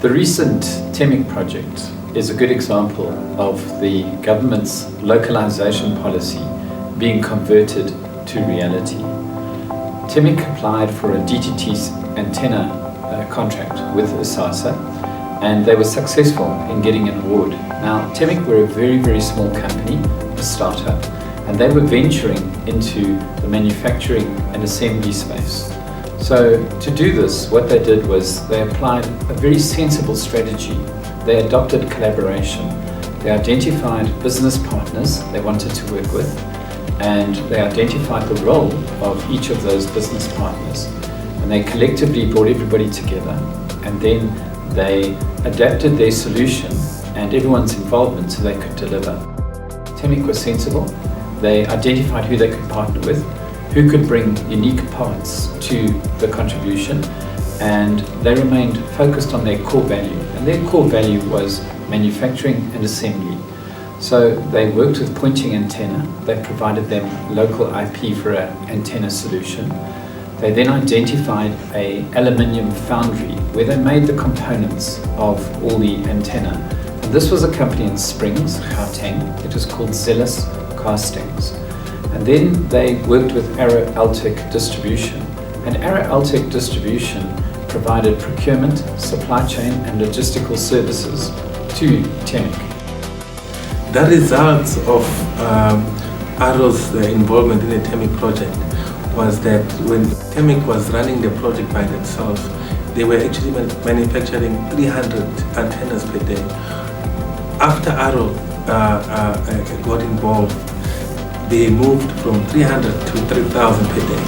The recent Temic project is a good example of the government's localization policy being converted to reality. Temic applied for a DigiAnt antenna contract with ISASA, and they were successful in getting an award. Now, Temic were a very, very small company, a startup, and they were venturing into the manufacturing and assembly space. So to do this, what they did was they applied a very sensible strategy. They adopted collaboration. They identified business partners they wanted to work with, and they identified the role of each of those business partners. And they collectively brought everybody together, and then they adapted their solution and everyone's involvement so they could deliver. Temic was sensible. They identified who they could partner with, who could bring unique parts to the contribution, and they remained focused on their core value. And their core value was manufacturing and assembly. So they worked with Poynting Antenna. They provided them local IP for an antenna solution. They then identified an aluminium foundry where they made the components of all the antenna. And this was a company in Springs, Gauteng. It was called Zealous Castings. And then they worked with Altech distribution. And Altech distribution provided procurement, supply chain and logistical services to Temic. The results of Arrow's involvement in the Temic project was that when Temic was running the project by themselves, they were actually manufacturing 300 antennas per day. After Arrow got involved, they moved from 300 to 3,000 per day.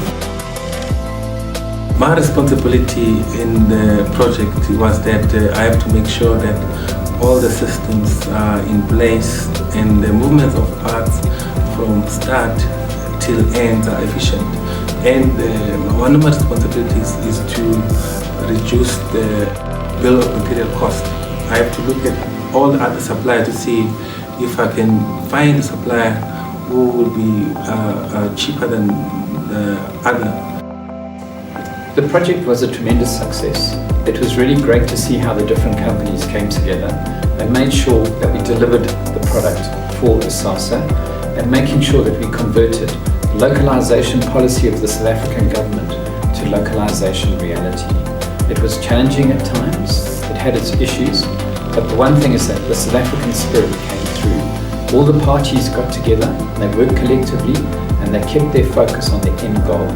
My responsibility in the project was that I have to make sure that all the systems are in place and the movements of parts from start till end are efficient. And one of my responsibilities is to reduce the bill of material cost. I have to look at all the other suppliers to see if I can find a supplier who will be cheaper than the other. The project was a tremendous success. It was really great to see how the different companies came together and made sure that we delivered the product for ISASA and making sure that we converted the localization policy of the South African government to localization reality. It was challenging at times, it had its issues, but the one thing is that the South African spirit came through. All the parties got together, they worked collectively, and they kept their focus on the end goal.